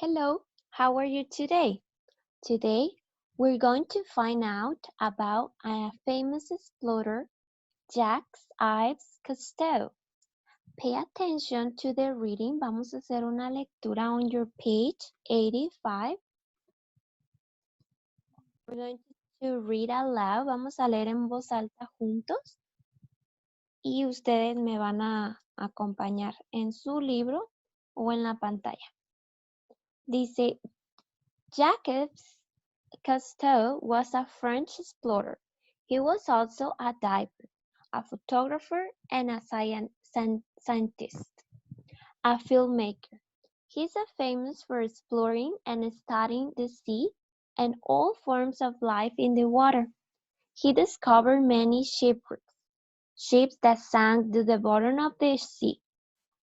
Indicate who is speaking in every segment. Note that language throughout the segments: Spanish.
Speaker 1: Hello, how are you today? Today, we're going to find out about a famous explorer, Jacques-Yves Cousteau. Pay attention to the reading. Vamos a hacer una lectura on your page 85. We're going to read aloud. Vamos a leer en voz alta juntos. Y ustedes me van a acompañar en su libro o en la pantalla. Dice, Jacques Cousteau was a French explorer. He was also a diver, a photographer, and a scientist, a filmmaker. He's famous for exploring and studying the sea and all forms of life in the water. He discovered many shipwrecks, ships that sank to the bottom of the sea.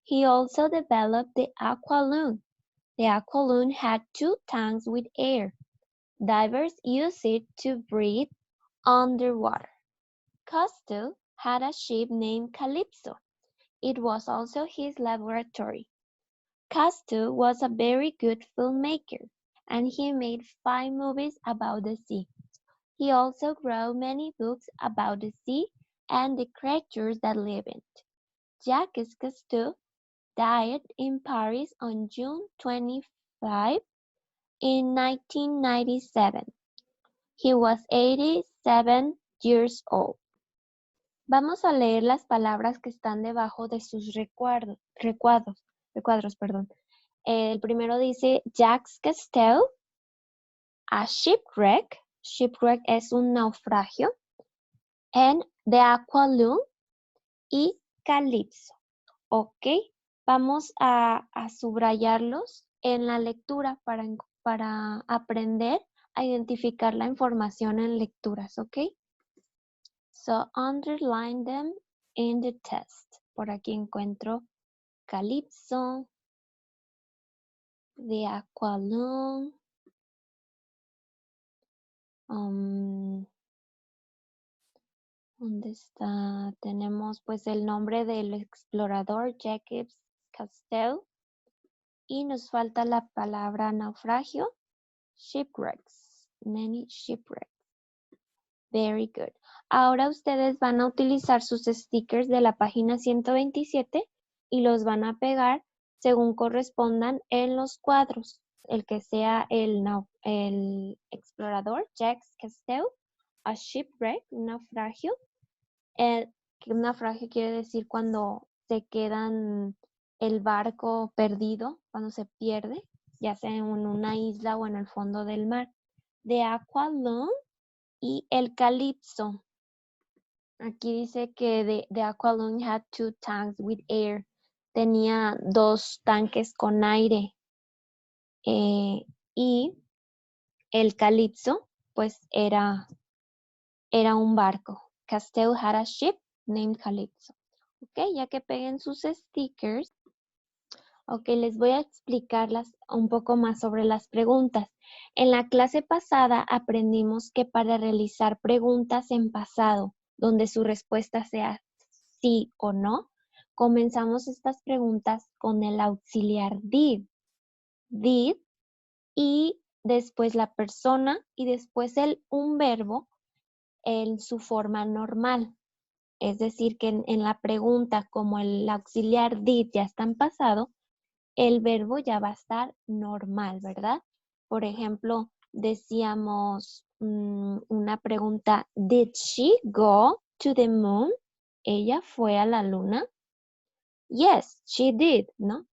Speaker 1: He also developed the aqualoon. The aqualoon had 2 tanks with air. Divers use it to breathe underwater. Cousteau had a ship named Calypso. It was also his laboratory. Cousteau was a very good filmmaker, and he made 5 movies about the sea. He also wrote many books about the sea and the creatures that live in it. Jacques Cousteau died in Paris on June 25 in 1997. He was 87 years old. Vamos a leer las palabras que están debajo de sus recuadros. El primero dice Jacques Cousteau, a shipwreck. Shipwreck es un naufragio. And the aqualoon y Calypso. Ok, vamos a subrayarlos en la lectura para aprender a identificar la información en lecturas, ok? So underline them in the test. Por aquí encuentro Calypso, the aqualoon, ¿dónde está? Tenemos pues el nombre del explorador Jacques Cousteau y nos falta la palabra naufragio, shipwrecks, many shipwrecks. Very good. Ahora ustedes van a utilizar sus stickers de la página 127 y los van a pegar según correspondan en los cuadros. El que sea el explorador, Jacques Cousteau, a shipwreck, un naufragio. Un naufragio quiere decir cuando se quedan el barco perdido, cuando se pierde, ya sea en una isla o en el fondo del mar. The aqualoon y el Calypso. Aquí dice que the aqualoon had 2 tanks with air. Tenía 2 tanques con aire. Y el Calypso, pues era un barco. Cousteau had a ship named Calypso. Ok, ya que peguen sus stickers. Ok, les voy a explicarlas un poco más sobre las preguntas. En la clase pasada aprendimos que para realizar preguntas en pasado, donde su respuesta sea sí o no, comenzamos estas preguntas con el auxiliar did. Did y después la persona y después un verbo en su forma normal. Es decir, que en la pregunta, como el auxiliar did ya está en pasado, el verbo ya va a estar normal, ¿verdad? Por ejemplo, decíamos una pregunta, ¿Did she go to the moon? ¿Ella fue a la luna? Yes, she did, ¿no?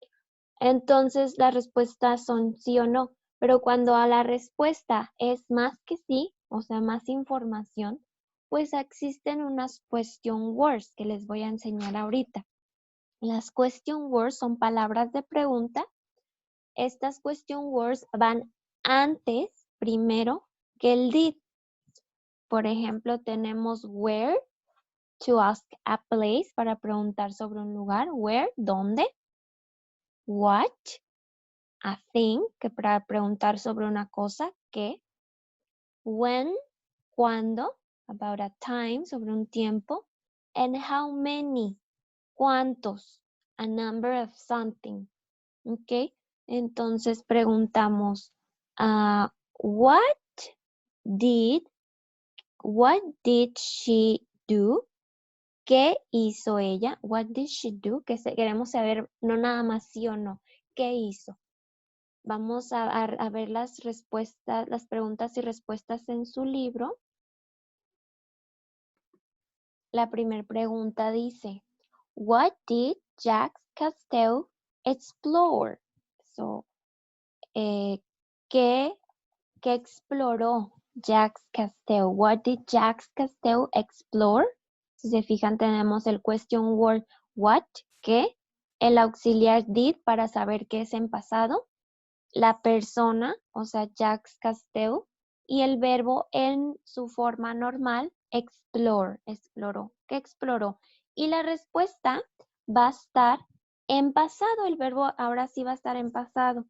Speaker 1: Entonces las respuestas son sí o no, pero cuando a la respuesta es más que sí, o sea, más información, pues existen unas question words que les voy a enseñar ahorita. Las question words son palabras de pregunta. Estas question words van antes, primero, que el did. Por ejemplo, tenemos where, to ask a place, para preguntar sobre un lugar. Where, ¿dónde? What, a thing, que para preguntar sobre una cosa. ¿Qué? When, ¿cuándo? About a time, sobre un tiempo. And how many, ¿cuántos? A number of something. ¿Ok? Entonces preguntamos, what did she do? ¿Qué hizo ella? What did she do? Queremos saber no nada más sí o no. ¿Qué hizo? Vamos a ver las respuestas, las preguntas y respuestas en su libro. La primera pregunta dice, what did Jacques Cousteau explore? So, ¿qué exploró Jacques Cousteau? What did Jacques Cousteau explore? Si se fijan, tenemos el question word what, ¿qué? El auxiliar did para saber qué es en pasado. La persona, o sea, Jacques Cousteau. Y el verbo en su forma normal, explore, exploró. ¿Qué exploró? Y la respuesta va a estar en pasado. El verbo ahora sí va a estar en pasado.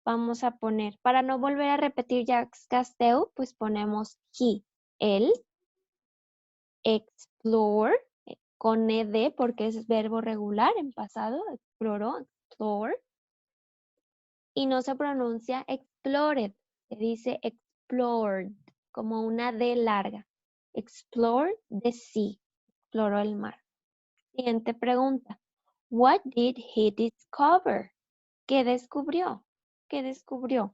Speaker 1: Vamos a poner, para no volver a repetir Jacques Cousteau, pues ponemos he, él, explore, con ed, porque es verbo regular en pasado, exploró, explore. Y no se pronuncia explored, se dice explored, como una D larga. Explore the sea, exploró el mar. Siguiente pregunta. What did he discover? ¿Qué descubrió? ¿Qué descubrió?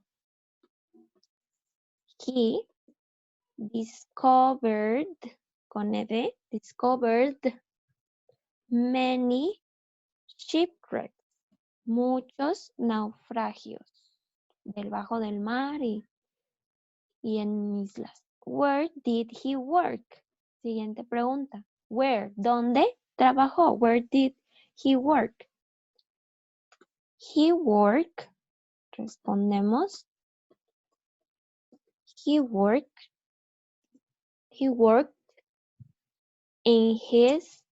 Speaker 1: He discovered, con ed, discovered many shipwrecks, muchos naufragios debajo del mar y en islas. Where did he work? Siguiente pregunta. Where? ¿Dónde trabajó? Where did he work? He worked. Respondemos. He worked in his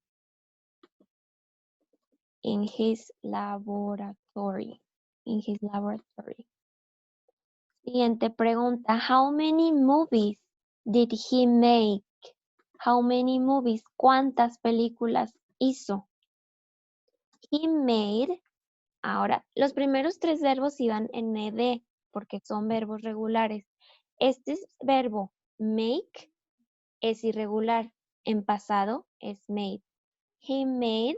Speaker 1: laboratory. In his laboratory. Siguiente pregunta. How many movies did he make? How many movies? ¿Cuántas películas hizo? He made. Ahora, los primeros tres verbos iban en ed porque son verbos regulares. Este verbo make es irregular. En pasado es made. He made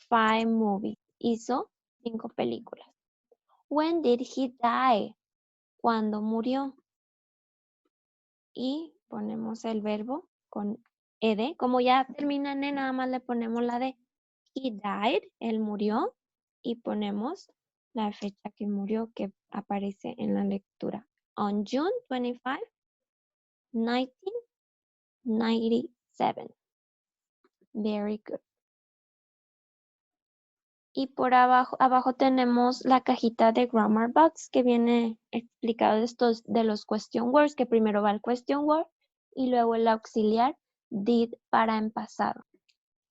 Speaker 1: 5 movies. Hizo 5 películas. When did he die? ¿Cuándo murió? Y ponemos el verbo con ed. Como ya termina en nada más le ponemos la D. He died, él murió. Y ponemos la fecha que murió que aparece en la lectura. On June 25, 1997. Very good. Y por abajo tenemos la cajita de Grammar Box que viene explicado de los question words, que primero va el question word y luego el auxiliar did para en pasado.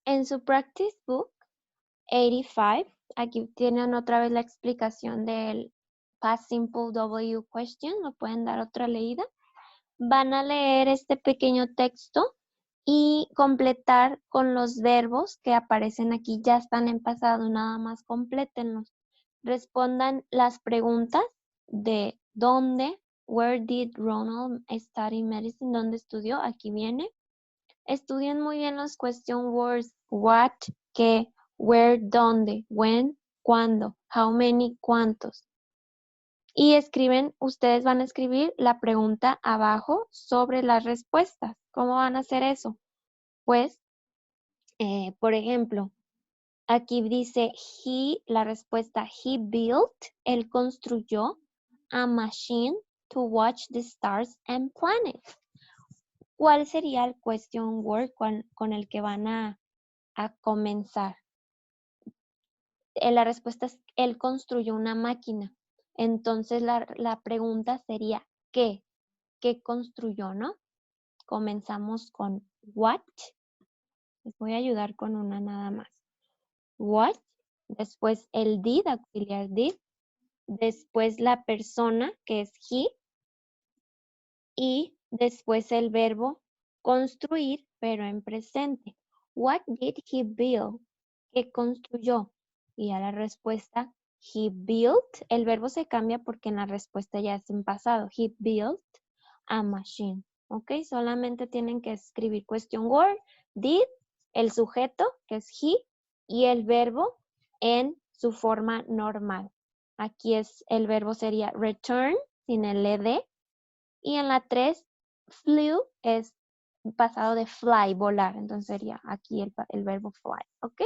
Speaker 1: En su practice book 85, aquí tienen otra vez la explicación del past simple W question, lo pueden dar otra leída. Van a leer este pequeño texto y completar con los verbos que aparecen aquí. Ya están en pasado, nada más complétenlos. Respondan las preguntas de dónde, where did Ronald study medicine, dónde estudió, aquí viene. Estudien muy bien los question words, what, qué, where, dónde, when, cuándo, how many, cuántos. Y ustedes van a escribir la pregunta abajo sobre las respuestas. ¿Cómo van a hacer eso? Pues, por ejemplo, aquí dice la respuesta, he built, él construyó a machine to watch the stars and planets. ¿Cuál sería el question word con el que van a comenzar? La respuesta es, él construyó una máquina. Entonces, la pregunta sería, ¿qué? ¿Qué construyó, no? Comenzamos con what. Les voy a ayudar con una nada más. What. Después el did, auxiliar did. Después la persona, que es he. Y después el verbo construir, pero en presente. What did he build? ¿Qué construyó? Y a la respuesta, He built, el verbo se cambia porque en la respuesta ya es en pasado. He built a machine. ¿Ok? Solamente tienen que escribir question word, did, el sujeto, que es he, y el verbo en su forma normal. Aquí el verbo sería return, sin el ed, y en la 3, flew es pasado de fly, volar. Entonces sería aquí el verbo fly. ¿Ok?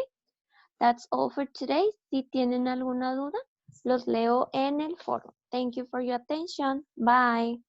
Speaker 1: That's all for today. Si tienen alguna duda, los leo en el foro. Thank you for your attention. Bye.